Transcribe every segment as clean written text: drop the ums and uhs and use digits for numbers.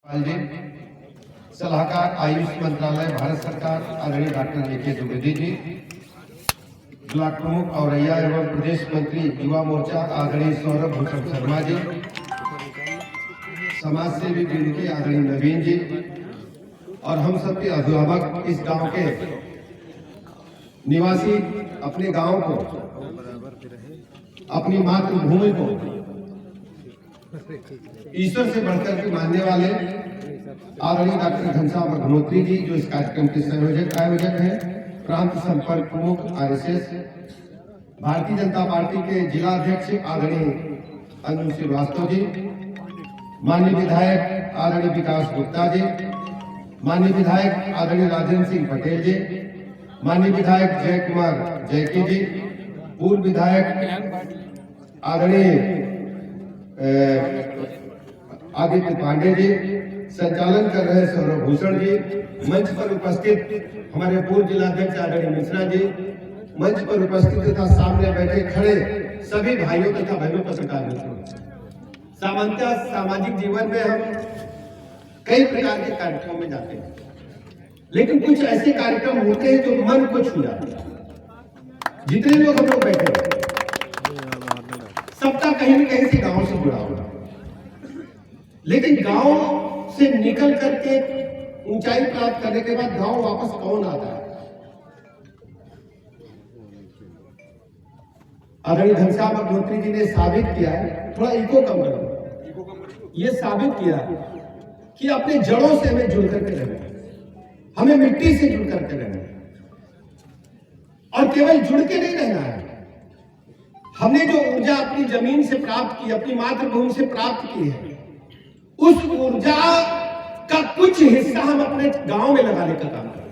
जी, सलाहकार आयुष मंत्रालय भारत सरकार आदरणीय doctor A K. Dwivedi ji, block प्रमुख औरैया एवं प्रदेश मंत्री युवा मोर्चा आदरणीय सौरभ भूषण शर्मा जी, समाज सेवी बीड़ के आदरणीय नवीन जी और हम सबके अभिभावक, इस गांव के निवासी, अपने गांव को, अपनी मातृभूमि को ईश्वर से बढ़कर के मानने वाले आदरणीय डॉक्टर घनश्याम अग्निहोत्री जी, जो इस कार्यक्रम के आयोजक हैं, प्रांत संपर्क प्रमुख आरएसएस, भारतीय जनता पार्टी के जिला अध्यक्ष आदरणीय अंजू श्रीवास्तव जी, माननीय विधायक आदरणीय विकास गुप्ता जी, माननीय विधायक आदरणीय राजेंद्र सिंह पटेल जी, माननीय विधायक जय कुमार जैकी जी, पूर्व विधायक आदरणीय आदित्य पांडे जी, संचालन कर रहे सौरभ भूषण जी, मंच पर उपस्थित हमारे पूर्व जिलाध्यक्ष आदरणीय मिश्रा जी, मंच पर उपस्थित तथा सामने बैठे खड़े सभी भाइयों तथा बहनों पत्रकार मित्रों, सामान्यतः सामाजिक जीवन में हम कई प्रकार के कार्यक्रमों में जाते हैं, लेकिन कुछ ऐसे कार्यक्रम होते हैं जो मन को छू जाते हैं। जितने लोग हम लोग बैठे हैं, सबका कहीं न कहीं से गांव से जुड़ा हुआ, लेकिन गांव से निकल करके ऊंचाई प्राप्त करने के बाद गांव वापस कौन आता है? आदरणीय घनश्याम अग्निहोत्री जी ने साबित किया है, थोड़ा इको कम करो, ये साबित किया कि अपने जड़ों से हमें जुड़ करके रहना, हमें मिट्टी से जुड़ करके रहना, और केवल जुड़ के नहीं रहना है। हमने जो ऊर्जा अपनी जमीन से प्राप्त की, अपनी मातृभूमि से प्राप्त की है, उस ऊर्जा का कुछ हिस्सा हम अपने गांव में लगाने का काम करें।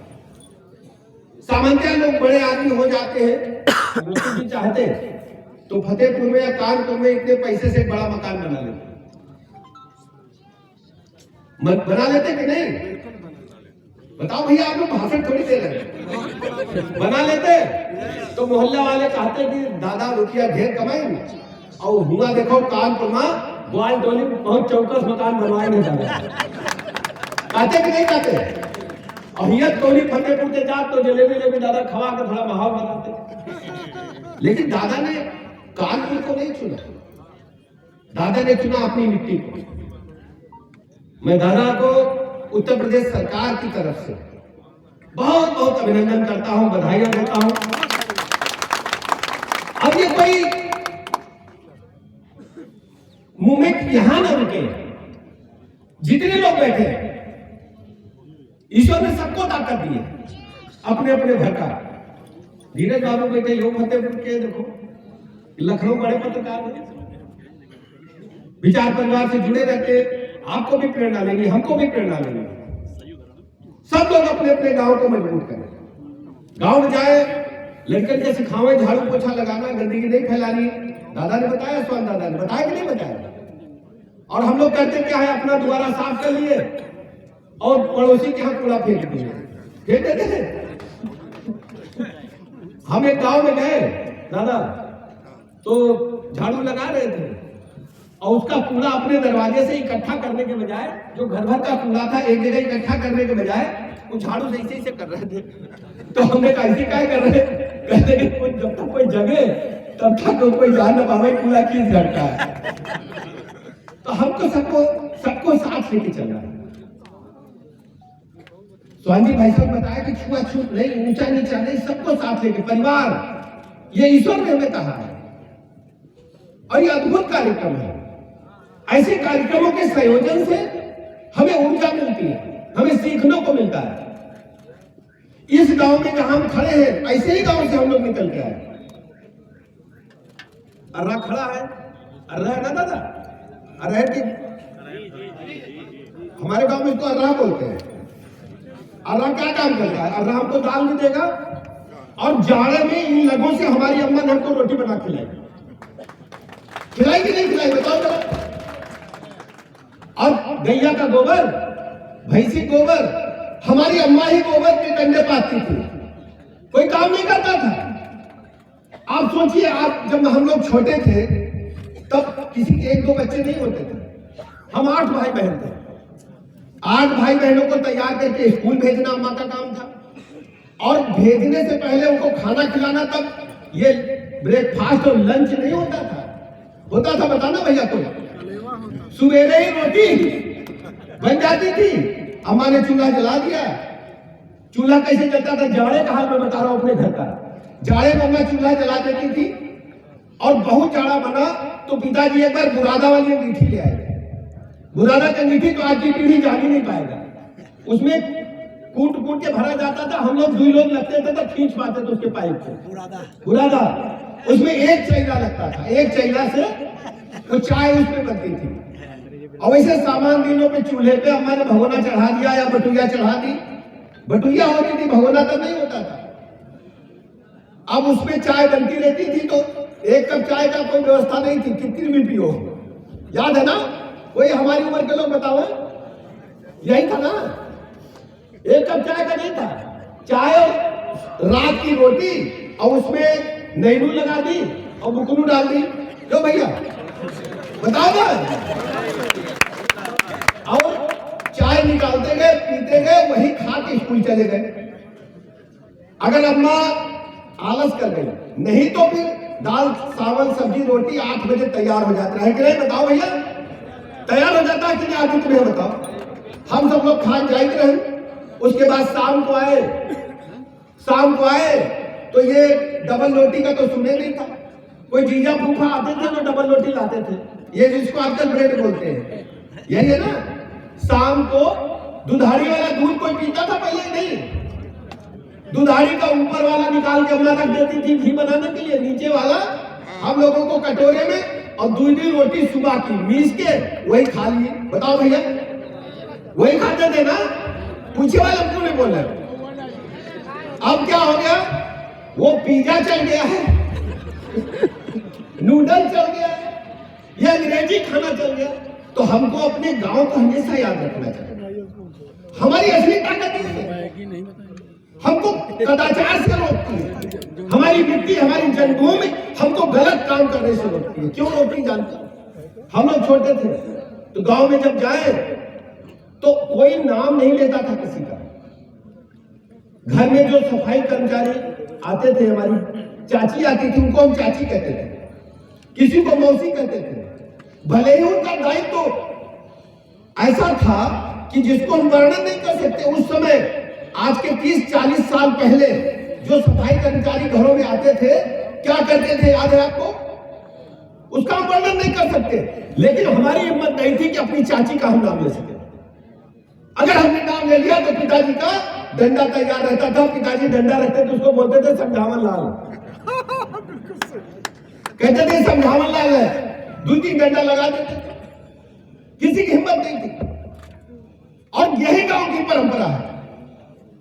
सामान्यतः लोग बड़े आदमी हो जाते हैं, जी चाहते हैं तो फतेहपुर में या कानपुर में इतने पैसे से बड़ा मकान बना लेते, बना लेते कि नहीं? बताओ भैया, आप लोग भाषण थोड़ी दे रहे हैं। बना लेते तो मोहल्ला वाले कहते कि दादा रुपया ढेर कमाएंगे, और हुआ देखो कानपुर में ग्वाल टोली में बहुत चौकस मकान बनवाए नहीं जाते, कहते कि नहीं कहते? अहियत टोली फतेहपुर के जात तो जलेबी दादा खवा के थोड़ा माहौल बनाते, लेकिन दादा ने कानपुर को नहीं चुना, दादा ने चुना अपनी मिट्टी को। मैं दादा को उत्तर प्रदेश सरकार की तरफ से बहुत बहुत अभिनंदन करता हूं, बधाइयां देता हूं। अब ये कोई मूवमेंट यहां न रुके, जितने लोग बैठे ईश्वर ने सबको ताकत दी है अपने अपने घर का। धीरज बाबू बैठे योग फतेहपुर के, देखो लखनऊ बड़े पत्रकार हैं, विचार परिवार से जुड़े रहते, आपको भी प्रेरणा लेंगे, हमको भी प्रेरणा लेंगे। सब लोग अपने अपने गांव को मजबूत करें, गांव में जाए, लड़कन के सिखावे झाड़ू पोछा लगाना, गंदगी नहीं फैलानी। दादा ने बताया, स्वान दादा ने बताया कि नहीं बताया? और हम लोग कहते क्या है, अपना द्वारा साफ कर लिए और पड़ोसी के यहाँ कूड़ा फेंक दिए, फेंक देते थे। हम एक गांव में गए दादा, तो झाड़ू लगा रहे थे, और उसका कूड़ा अपने दरवाजे से इकट्ठा करने के बजाय, जो घर भर का कूड़ा था एक जगह इकट्ठा करने के बजाय, वो झाड़ू से ऐसे कर रहे थे। तो हमने कहा ऐसे क्या कर रहे? कहते कि जब तक कोई जगे तब तक कोई जान न पावे कूड़ा किस घर का है। तो हमको सबको साथ लेके चलना है। स्वामी भाई साहब बताया कि छुआछूत नहीं, ऊंचा नीचा नहीं, सबको साथ लेके, परिवार, ये ईश्वर ने हमें कहा है, और ये अद्भुत कार्यक्रम है। ऐसे कार्यक्रमों के संयोजन से हमें ऊर्जा मिलती है, हमें सीखने को मिलता है। इस गांव में जहां हम खड़े हैं, ऐसे ही गांव से हम लोग निकल के आए। अर्रा खड़ा है, अर्रा है ना दादा? अर्रा की हमारे गांव में इसको अर्रा बोलते हैं। अर्रा क्या काम करता है? अर्रा हमको दाल भी देगा, और जाड़े में इन लगों से हमारी अम्मा ने हमको रोटी बना खिलाएगी। खिलाई कि नहीं खिलाई, बताओ जरा। और गैया का गोबर, भैंसी गोबर, हमारी अम्मा ही गोबर के कंडे पाती थी, कोई काम नहीं करता था। आप सोचिए, आप जब हम लोग छोटे थे तब किसी के 1-2 बच्चे नहीं होते थे, हम 8 भाई बहन थे। 8 भाई बहनों को तैयार करके स्कूल भेजना अम्मा का काम था, और भेजने से पहले उनको खाना खिलाना। तब ये ब्रेकफास्ट और लंच नहीं होता था, बताना भैया को, सवेरे ही रोटी बन जाती थी। अम्मा ने चूल्हा जला दिया। चूल्हा कैसे जलता था, जाड़े का हाल मैं बता रहा हूं अपने घर का। जाड़े में अम्मा चूल्हा जला देती थी, और बहुत जाड़ा बना तो पिताजी एक बार बुरादा वाली अंगीठी ले आए। बुरादा की अंगीठी तो आज की पीढ़ी जान ही नहीं पाएगा। उसमें कूट कूट के भरा जाता था, हम लोग 2 लोग लगते थे तो खींच पाते थे उसके पाइप को। बुरादा उसमें एक चैला लगता था, एक चैला से वो चाय उसमें बनती थी। और वैसे सामान दिनों पे चूल्हे पे अम्मा ने भगोना चढ़ा दिया या बटुइया चढ़ा दी। बटुइया होती थी, भगोना तो नहीं होता था। अब उसमें चाय बनती रहती थी, तो 1 कप चाय का कोई व्यवस्था नहीं थी, कितनी भी पियो, याद है ना? वही हमारी उम्र के लोग बताओ, यही था ना? 1 कप चाय का नहीं था, चाय और रात की रोटी, और उसमें नैनू लगा दी और मुकुलू डाल दी। क्यों भैया बताओ ना? और चाय निकालते गए, पीते गए, वही खा के स्कूल चले गए। अगर अम्मा आलस कर गई, नहीं तो फिर दाल चावल सब्जी रोटी 8 बजे तैयार हो जाता है कि नहीं? बताओ भैया, तैयार हो जाता है कि नहीं? आज तुम्हें बताओ। हम सब लोग खा जाते रहे। उसके बाद शाम को आए तो ये डबल रोटी का तो सुने नहीं था। कोई जीजा फूफा आते थे तो डबल रोटी लाते थे, ये जिसको आजकल ब्रेड बोलते हैं, यही है ना? शाम को दुधारी वाला दूध कोई पीता था पहले? नहीं, दुधारी का ऊपर वाला निकाल के अम्मा रख देती थी घी बनाने के लिए, नीचे वाला हम लोगों को कटोरे में, और दूधी रोटी सुबह की मीस के वही खा लिए। बताओ भैया, वही खाते थे ना? पूछे वाले क्यों नहीं बोल रहे? अब क्या हो गया? वो पिज्जा चल गया है, नूडल चल गया है, ये अंग्रेजी खाना चल गया। तो हमको अपने गांव को हमेशा याद रखना चाहिए। हमारी असली ताकत है, हमको कदाचार से रोकती है। हमारी मिट्टी, हमारी जन्मभूमि हमको गलत काम करने से रोकती है। क्यों रोकती जानते? हम लोग छोटे थे तो गांव में जब जाए तो कोई नाम नहीं लेता था किसी का। घर में जो सफाई कर्मचारी आते थे, हमारी चाची आती थी, उनको हम चाची कहते थे, किसी को मौसी कहते थे। भले ही उनका दायित्व तो ऐसा था कि जिसको हम वर्णन नहीं कर सकते। उस समय, आज के 30-40 साल पहले जो सफाई कर्मचारी घरों में आते थे, क्या करते थे याद है आपको? उसका हम वर्णन नहीं कर सकते, लेकिन हमारी हिम्मत नहीं थी कि अपनी चाची का हम नाम ले सके। अगर हमने नाम ले लिया तो पिताजी का डंडा तैयार रहता था। पिताजी डंडा रखते थे, उसको बोलते थे समझावन लाल, कहते थे समझावन लाल है, 2-3 डंडा लगा देते थे। किसी की हिम्मत नहीं थी। और यही गांव की परंपरा है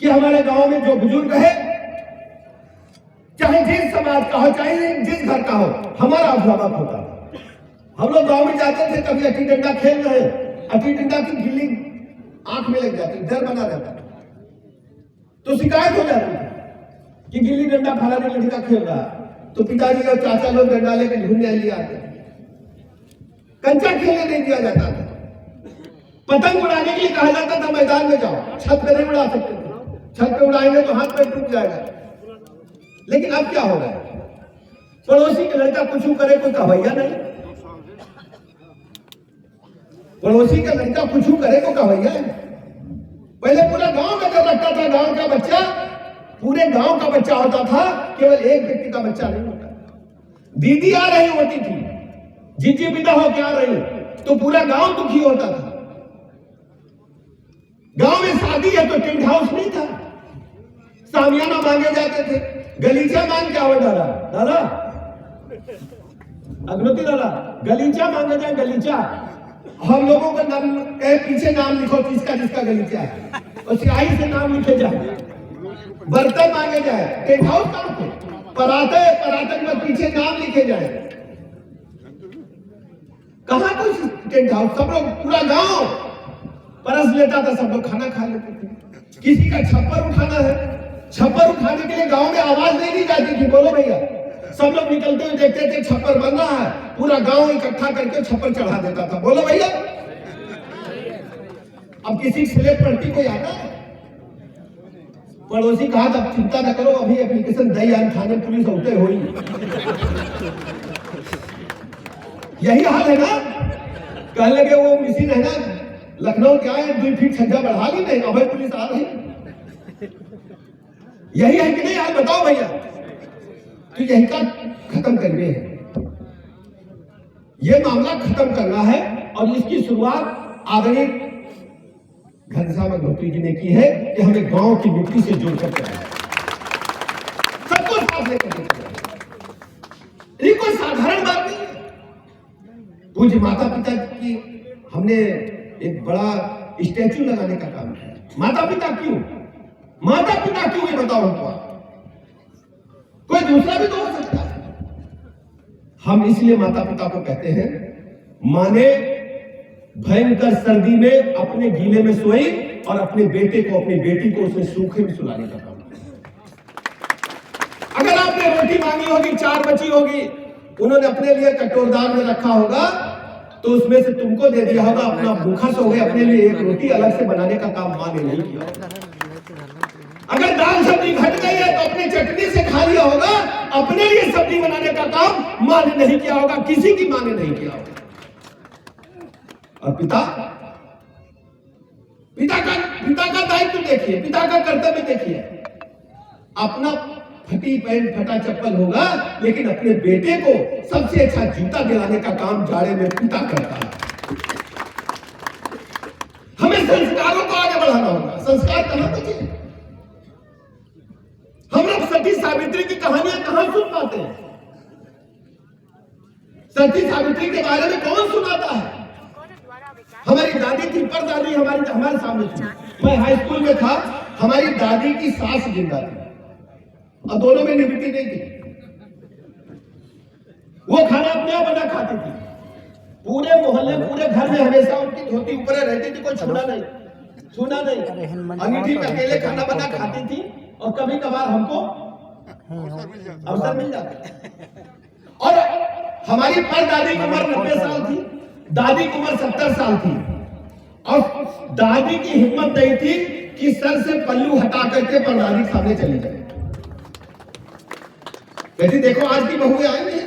कि हमारे गांव में जो बुजुर्ग है, चाहे जिस समाज का हो, चाहे जिस घर का हो, हमारा अभिभावक होता है। हम लोग गांव में जाते थे, कभी अटी डंडा खेल रहे, अटी डंडा की गिल्ली आंख में लग जाती, डर बना रहता, तो शिकायत हो जाती थी कि गिल्ली डंडा फलाने लड़का खेल रहा। तो पिताजी और चाचा लोग डंडा लेकर ढूंढने लिए आते। कंचा खेलने नहीं दिया जाता था। पतंग उड़ाने के लिए कहा जाता था मैदान में जाओ, छत पे नहीं उड़ा सकते थे, छत पे उड़ाएंगे तो हाथ पैर टूट जाएगा। लेकिन अब क्या हो रहा है? पड़ोसी का लड़का कुछ करे, कोई कवैया नहीं। पड़ोसी का लड़का कुछ करे, को कवैया है। पहले पूरा गांव में कर रखता था, गांव का बच्चा पूरे गांव का बच्चा होता था, केवल एक व्यक्ति का बच्चा नहीं होता। दीदी आ रही होती थी, जीजी विदा होकर आ रही, तो पूरा गांव दुखी होता था। गांव में शादी है तो टेंट हाउस नहीं था, सामियाना मांगे जाते थे। गलीचा मांग क्या हो दादा? दादा अग्नोती दादा, गलीचा मांगे जाए, गलीचा। हम लोगों का नाम पीछे नाम लिखो, किसका जिसका गलीचा है, और स्याही से नाम लिखे जाए। बर्तन मांगे जाए, टेंट हाउस कहां थे? पराते में पीछे नाम लिखे जाए। कहां कुछ टेंट हाउस? सब लोग, पूरा गांव परस लेता था, सब लोग खाना खा लेते थे। किसी का छप्पर उठाना है, छप्पर उठाने के लिए गांव में आवाज नहीं दी जाती थी, बोलो भैया। सब लोग निकलते हुए देखते थे छप्पर बन रहा है, पूरा गांव इकट्ठा करके छप्पर चढ़ा देता था, बोलो भैया। अब किसी की स्लेट पढ़ती कोई आता है? पड़ोसी कहा अब चिंता न करो, अभी एप्लीकेशन दई आन थाने पुलिस होते हो ही। यही हाल है ना। कह लगे वो मिसिन है ना लखनऊ क्या है 2 फीट छज्जा बढ़ा ली नहीं, अब पुलिस आ रही। यही है कि नहीं? आप बताओ भैया। तो यही का खत्म करने है, ये मामला खत्म करना है। और इसकी शुरुआत आदरणीय घनश्याम अग्निहोत्री जी ने की है कि हमें गांव की मिट्टी से जोड़कर चलना है, सबको साथ लेकर चलना है। ये कोई साधारण बात नहीं है। पूज्य माता पिता की हमने एक बड़ा स्टैचू लगाने का काम किया। माता पिता क्यों? माता पिता क्यों, ये बताओ हमको। कोई दूसरा भी तो हो सकता है। हम इसलिए माता पिता को कहते हैं, माने भयंकर सर्दी में अपने गीले में सोई और अपने बेटे को अपनी बेटी को उसने सूखे में सुलाने का काम। अगर आपने रोटी मांगी होगी, 4 बची होगी, उन्होंने अपने लिए कटोरदान में रखा होगा तो उसमें से तुमको दे दिया होगा, अपना भूखा सो गए, अपने लिए एक रोटी अलग से बनाने का काम मां ने नहीं किया। अगर दाल सब्जी घट गई है तो अपनी चटनी से खा लिया होगा, अपने लिए सब्जी बनाने का काम मां ने नहीं किया होगा, किसी की मां ने नहीं किया होगा। और पिता का दायित्व देखिए, पिता का कर्तव्य देखिए। अपना फटी पैंट फटा चप्पल होगा, लेकिन अपने बेटे को सबसे अच्छा जूता दिलाने का काम जाड़े में पिता करता है। हमें संस्कारों को आगे बढ़ाना होगा। संस्कार कहां बचे? हम लोग सती सावित्री की कहानियां कहां सुन पाते हैं? सती सावित्री के बारे में कौन सुनाता है? हमारी दादी थी, परदादी हमारे सामने थी। मैं हाई स्कूल में था, हमारी दादी की सास जिंदा थी और दोनों में निवृत्ति नहीं थी। वो खाना अपने आप बना खाती थी। पूरे मोहल्ले पूरे घर में हमेशा उनकी धोती ऊपर रहती थी, कोई छूना नहीं। अंगीठी में अकेले खाना बना खाती थी और कभी कभार हमको अवसर मिल जाता। और हमारी परदादी की उम्र 90 साल थी, दादी की उम्र 70 साल थी। और दादी की हिम्मत नहीं थी कि सर से पल्लू हटा करके परदादी के सामने चली जाए। कहती देखो आज की बहुएं आई हैं।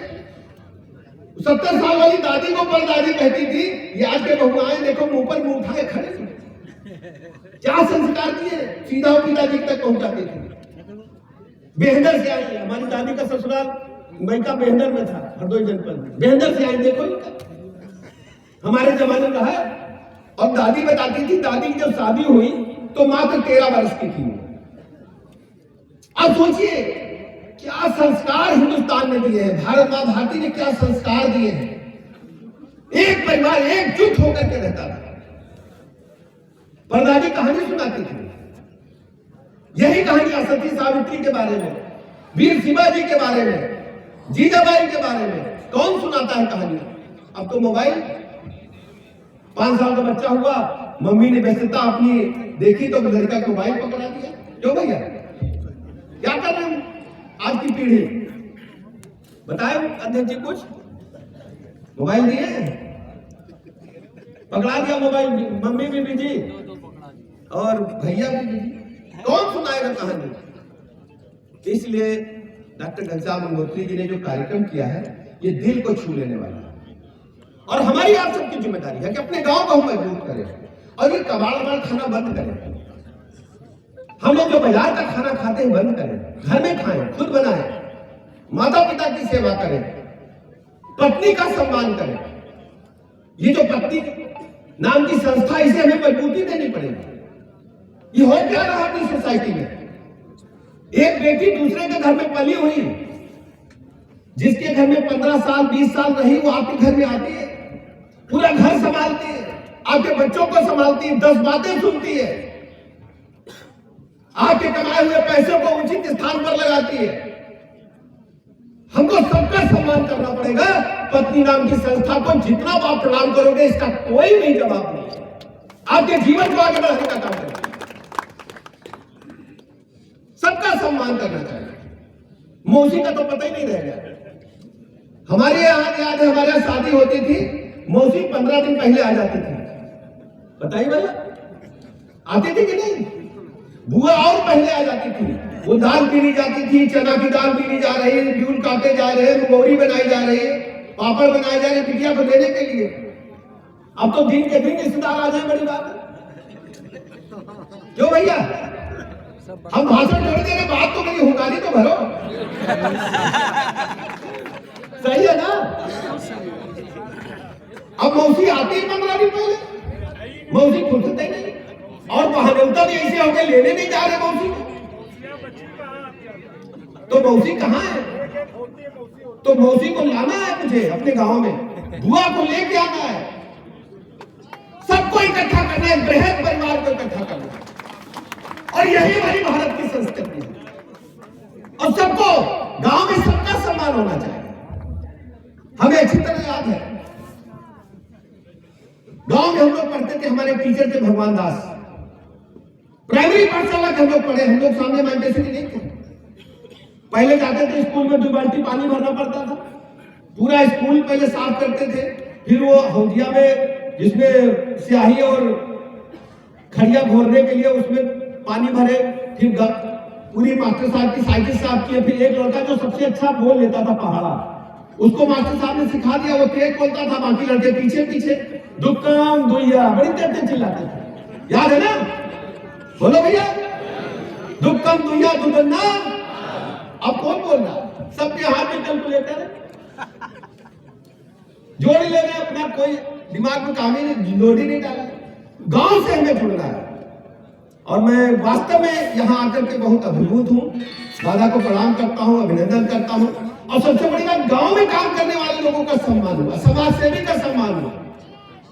70 साल वाली दादी को परदादी कहती थी, ये आज के बहुएं आए देखो मुंह पर मुंह उठाए खड़े थे। क्या संस्कार दिए, सीधा पिताजी तक पहुंचाती थी। बेहतर से आई, हमारी दादी का ससुराल मैका बेहतर में था, हरदोई जनपद में। बेहतर से आई देखो, हमारे जमाने का है। और दादी बताती थी, दादी की जब शादी हुई तो मात्र 13 वर्ष की थी। अब सोचिए क्या संस्कार हिंदुस्तान ने दिए हैं, भारत मां भारती ने क्या संस्कार दिए हैं। एक परिवार एकजुट होकर के रहता था। परदादी कहानी सुनाती थी। यही कहानी सती सावित्री के बारे में, वीर शिवाजी के बारे में, जीजाबाई के बारे में कौन सुनाता है कहानी? अब तो मोबाइल। 5 साल का बच्चा हुआ, मम्मी ने व्यस्तता अपनी देखी तो लड़का को मोबाइल पकड़ा दिया। क्यों भैया, क्या कर रहे हैं आज की पीढ़ी? बताए अध्यक्ष जी कुछ? मोबाइल दिए, पकड़ा दिया मोबाइल, मम्मी भी बिजी और भैया भी बिजी। कौन सुनाएगा कहानी? इसलिए डॉक्टर घनश्याम अग्निहोत्री जी ने जो कार्यक्रम किया है, ये दिल को छू लेने वाला है। और हमारी आप सबकी जिम्मेदारी है कि अपने गांव को हम मजबूत करें और ये कबाड़ खाना बंद करें। हम लोग जो बाजार का खाना खाते हैं बंद करें, घर में खाएं, खुद बनाएं, माता पिता की सेवा करें, पत्नी का सम्मान करें। ये जो पत्नी नाम की संस्था, इसे हमें मजबूती देनी पड़ेगी। ये हो क्या रहा अपनी सोसाइटी में? एक बेटी दूसरे के घर में पली हुई, जिसके घर में 15 साल 20 साल रही, वो आपके घर में आती है, पूरा घर संभालती है, आपके बच्चों को संभालती है, 10 बातें सुनती है, आपके कमाए हुए पैसों को उचित स्थान पर लगाती है। हमको सबका सम्मान करना पड़ेगा। पत्नी नाम की संस्था को जितना आप प्रणाम करोगे, इसका कोई नहीं जवाब नहीं है। आपके जीवन को आगे बढ़ाने का काम करें, सबका सम्मान करना चाहिए। मौसी का तो पता ही नहीं रह गया। हमारे यहाँ याद है, हमारे यहाँ शादी होती थी, मौसी 15 दिन पहले आ जाती थी। बताइए भैया, आती थी कि नहीं? बुआ और पहले आ जाती थी, वो दाल पीनी जाती थी, चना की दाल पीनी जा रही है, ड्यूल काटे जा रहे हैं, मंगोरी बनाई जा रही है, पापड़ बनाए जा रहे हैं बिटिया को देने के लिए। अब तो दिन के दिन रिश्तेदार आ जाए, बड़ी बात है। क्यों भैया? हम भाषण छोड़ देंगे, बात तो मेरी हुकारी तो भरो। सही है ना? अब मौसी आती है 15 दिन पहले, मौसी फुर्सत ही नहीं, और बहानेवता भी ऐसे होके लेने नहीं जा रहे मौसी को। तो मौसी कहाँ है? तो मौसी को लाना है मुझे अपने गांव में, बुआ को लेके आना है, सबको इकट्ठा करना है, बृहद परिवार को इकट्ठा करना है। और यही हमारी भारत की संस्कृति है। और सबको गांव में सबका सम्मान होना चाहिए। हमें अच्छी तरह याद है, गांव में हम लोग पढ़ते थे, हमारे टीचर थे भगवान दास, प्राइमरी पाठशाला के हम लोग पढ़े, हम लोग सामने मैंडेटरी नहीं थे। पहले जाते थे स्कूल में 2 बाल्टी पानी भरना पड़ता था, पूरा स्कूल पहले साफ करते थे, फिर वो हौदिया में जिसमें स्याही और खड़िया घोरने के लिए उसमें पानी भरे, फिर पूरी मास्टर साहब की साइकिल साफ किए, फिर एक लड़का जो सबसे अच्छा बोल लेता था पहाड़ा, उसको मास्टर साहब ने सिखा दिया, वो तेज बोलता था, बाकी लड़के पीछे पीछे दुकान दुइया बड़ी तेज चिल्लाते थे। याद है ना? बोलो भैया, दुकान दुइया दुदन्ना। अब कौन बोल रहा? सबके हाथ में कैलकुलेटर है, जोड़ ले रहे अपना, कोई दिमाग में काम ही नहीं, लोड ही नहीं डाला। गांव से हमें जुड़ना है, और मैं वास्तव में यहाँ आकर के बहुत अभिभूत हूँ। दादा को प्रणाम करता हूँ, अभिनंदन करता हूँ। और सबसे बड़ी बात, गांव में काम करने वाले लोगों का सम्मान हुआ, समाज सेवी का सम्मान हुआ,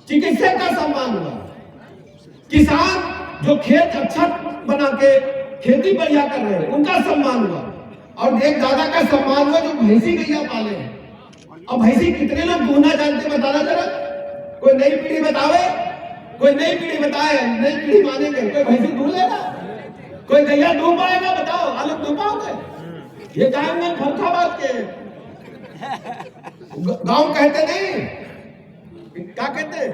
चिकित्सक का सम्मान हुआ, किसान जो खेत अच्छा बना के खेती बढ़िया कर रहे हैं उनका सम्मान हुआ, और एक दादा का सम्मान हुआ जो भैंसी गैया पाले हैं। अब भैंसी कितने लोग दूहना जानते, बताना जरा, कोई नई पीढ़ी बतावे, कोई नई पीढ़ी बताए, नई पीढ़ी मानेंगे। कोई भैंसी दूह लेगा, कोई गैया दूह पाएगा? बताओ, आलोक दूह पाओगे? ये गांव में फरखाबाद के गांव कहते नहीं, क्या कहते?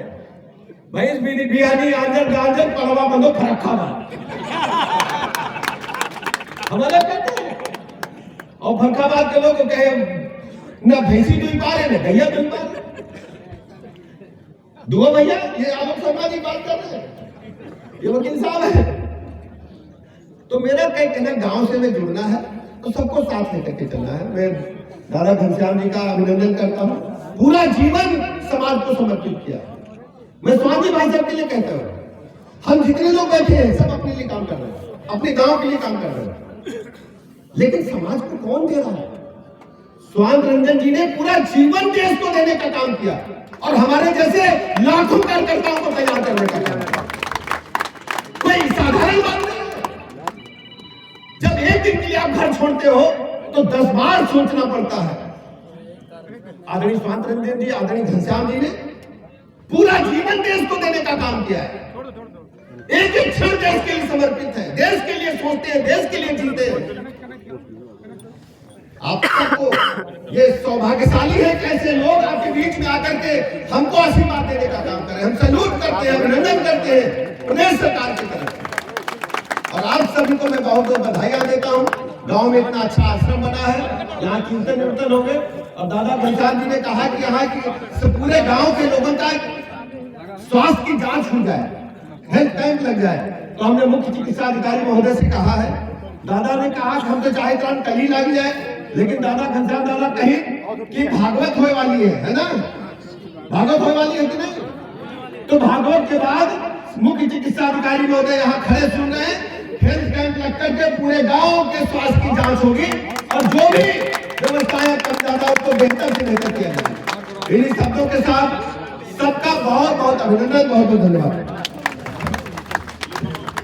भैंस बीनी बिहानी आंजर गांजर पलवा बंदो फरखाबाद, हमारा कहते हैं। और फरखाबाद के लोग कहे ना भैंसी दूह पा रहे, ना गैया दूह पा रहे। दुआ भैया, ये आलोक शर्मा जी बात कर रहे हैं, ये वकील साहब है। तो मेरा कहीं कहना, गांव से में जुड़ना है तो सबको साथ लेकर के चलना है। मैं दादा घनश्याम जी का अभिनंदन करता हूँ, पूरा जीवन समाज को समर्पित किया। मैं स्वामी भाई साहब के लिए कहता हूँ, हम जितने लोग बैठे हैं सब अपने लिए काम कर रहे हैं, अपने गांव के लिए काम कर रहे हैं, लेकिन समाज को कौन दे रहा है? स्वामी रंजन जी ने पूरा जीवन देश को देने का काम किया, और हमारे जैसे लाखों कार्यकर्ताओं को तैयार करने का काम किया। कोई साधारण बात नहीं है। जब एक दिन के लिए आप घर छोड़ते हो तो 10 बार सोचना पड़ता है। आदरणीय स्वामी रंजन जी, आदरणीय घनश्याम जी ने पूरा जीवन देश को देने का काम किया है। एक एक क्षण देश के लिए समर्पित है, देश के लिए सोचते हैं, देश के लिए जीते हैं। आप सबको ये सौभाग्यशाली है कि ऐसे लोग आपके बीच में आकर के हमको आशीर्वाद देने का काम करें। हम सैल्यूट करते हैं, अभिनंदन करते हैं प्रदेश सरकार की तरफ। और आप सभी को मैं बहुत बहुत बधाइयां देता हूं। गांव में इतना अच्छा आश्रम बना है, यहाँ कीर्तन वीर्तन हो गए, और दादा घनश्याम जी ने कहा कि यहाँ की पूरे गाँव के लोगों का स्वास्थ्य की जाँच हो जाए, हेल्थ कैंप लग जाए। तो हमने मुख्य चिकित्सा अधिकारी महोदय से कहा है, दादा ने कहा कि हम तो चाहे तुरंत कल ही लग जाए, लेकिन दादा घनश्याम दादा कहीं कि भागवत होने वाली है ना? भागवत होने वाली है कि नहीं? तो भागवत के बाद मुख्य चिकित्सा अधिकारी महोदय यहाँ खड़े सुन रहे हैं, हेल्थ कैंप लग करके पूरे गांव के स्वास्थ्य की जांच होगी, और जो भी व्यवस्थाएं कम ज्यादा उसको बेहतर से बेहतर किया जाएगा। इन्हीं शब्दों के साथ सबका बहुत बहुत अभिनंदन, बहुत बहुत धन्यवाद।